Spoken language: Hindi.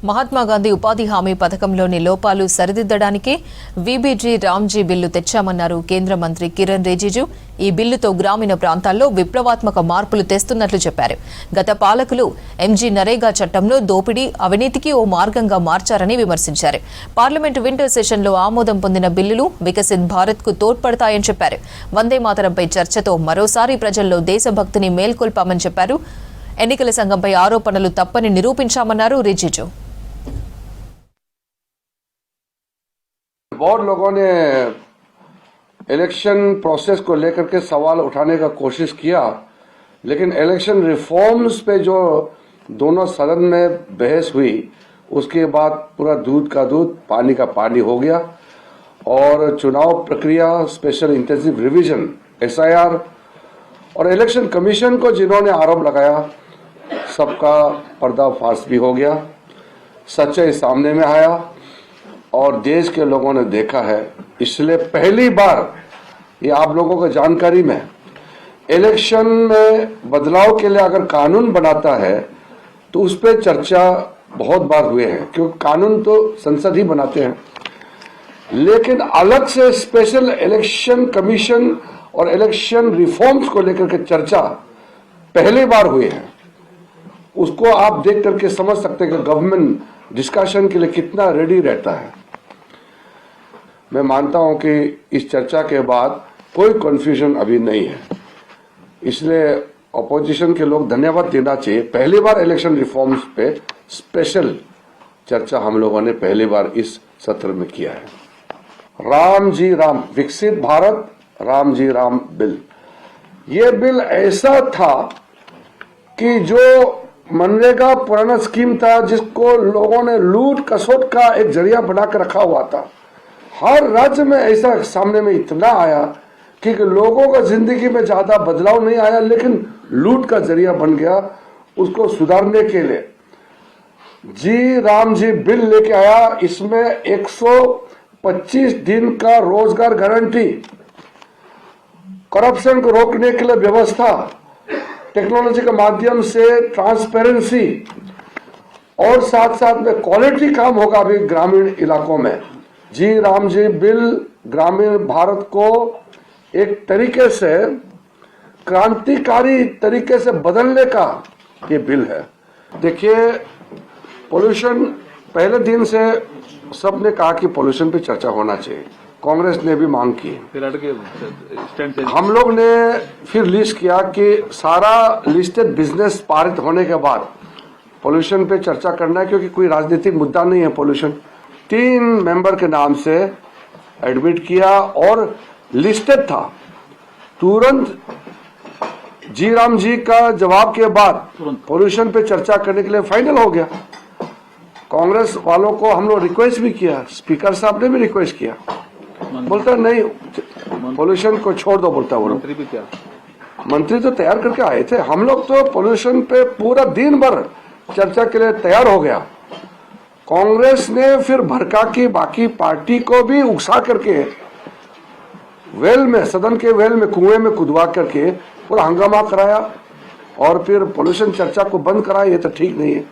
మహాత్మా గాంధీ ఉపాధి హామీ పథకంలోని లోపాలు సరిదిద్దడానికి వీబీజీ రామ్జీ బిల్లు తెచ్చామన్నారు కేంద్ర మంత్రి కిరణ్ రిజిజు. ఈ బిల్లుతో గ్రామీణ ప్రాంతాల్లో విప్లవాత్మక మార్పులు తెస్తున్నట్లు చెప్పారు. గత పాలకులు ఎంజీ నరేగా చట్టంలో దోపిడీ, అవినీతికి ఓ మార్గంగా మార్చారని విమర్శించారు. పార్లమెంటు వింటర్ సెషన్లో ఆమోదం పొందిన బిల్లులు వికసిత్ భారత్ కు తోడ్పడతాయని చెప్పారు. వందే మాతరంపై చర్చతో మరోసారి ప్రజల్లో దేశభక్తిని మేల్కొల్పామని చెప్పారు. ఎన్నికల సంఘంపై ఆరోపణలు తప్పని నిరూపించామన్నారు రిజిజు. बहुत लोगों ने इलेक्शन प्रोसेस को लेकर के सवाल उठाने का कोशिश किया, लेकिन इलेक्शन रिफॉर्म्स पे जो दोनों सदन में बहस हुई उसके बाद पूरा दूध का दूध पानी का पानी हो गया और चुनाव प्रक्रिया, स्पेशल इंटेंसिव रिवीजन, एसआईआर और इलेक्शन कमीशन को जिन्होंने आरोप लगाया सबका पर्दाफाश भी हो गया, सच्चाई सामने में आया और देश के लोगों ने देखा है। इसलिए पहली बार ये आप लोगों को जानकारी में इलेक्शन में बदलाव के लिए अगर कानून बनाता है तो उस पर चर्चा बहुत बार हुए हैं, क्योंकि कानून तो संसद ही बनाते हैं, लेकिन अलग से स्पेशल इलेक्शन कमीशन और इलेक्शन रिफॉर्म्स को लेकर के चर्चा पहली बार हुई है। उसको आप देख करके समझ सकते हैं कि गवर्नमेंट डिस्कशन के लिए कितना रेडी रहता है। मैं मानता हूं कि इस चर्चा के बाद कोई कंफ्यूजन अभी नहीं है, इसलिए अपोजिशन के लोग धन्यवाद देना चाहिए। पहली बार इलेक्शन रिफॉर्म्स पे स्पेशल चर्चा हम लोगों ने पहली बार इस सत्र में किया है। राम जी राम, विकसित भारत राम जी राम बिल, ये बिल ऐसा था कि जो मनरेगा पुराना स्कीम था जिसको लोगों ने लूट कसोट का एक जरिया बनाकर रखा हुआ था, हर राज्य में ऐसा सामने में इतना आया कि लोगों का जिंदगी में ज्यादा बदलाव नहीं आया, लेकिन लूट का जरिया बन गया। उसको सुधारने के लिए जी राम जी बिल लेके आया। इसमें 125 दिन का रोजगार गारंटी, करप्शन को रोकने के लिए व्यवस्था, टेक्नोलॉजी के माध्यम से ट्रांसपेरेंसी और साथ साथ में क्वालिटी काम होगा अभी ग्रामीण इलाकों में। जी राम जी बिल ग्रामीण भारत को एक तरीके से क्रांतिकारी तरीके से बदलने का ये बिल है। देखिए, पोल्यूशन पहले दिन से सबने कहा कि पोल्यूशन पे चर्चा होना चाहिए, कांग्रेस ने भी मांग की, हम लोग ने फिर लिस्ट किया कि सारा लिस्टेड बिजनेस पारित होने के बाद पोल्यूशन पे चर्चा करना है, क्योंकि कोई राजनीतिक मुद्दा नहीं है पोल्यूशन। 3 मेंबर के नाम से एडमिट किया और लिस्टेड था। तुरंत जी राम जी का जवाब के बाद पोल्यूशन पे चर्चा करने के लिए फाइनल हो गया। कांग्रेस वालों को हम लोग रिक्वेस्ट भी किया, स्पीकर साहब ने भी रिक्वेस्ट किया, बोलता नहीं पोल्यूशन को छोड़ दो, बोलता वो मंत्री तो तैयार करके आए थे। हम लोग तो पोल्यूशन पे पूरा दिन भर चर्चा के लिए तैयार हो गया। कांग्रेस ने फिर भड़का के बाकी पार्टी को भी उकसा करके वेल में, सदन के वेल में, कुएं में कुदवा करके पूरा हंगामा कराया और फिर पोल्यूशन चर्चा को बंद कराया। ये तो ठीक नहीं है।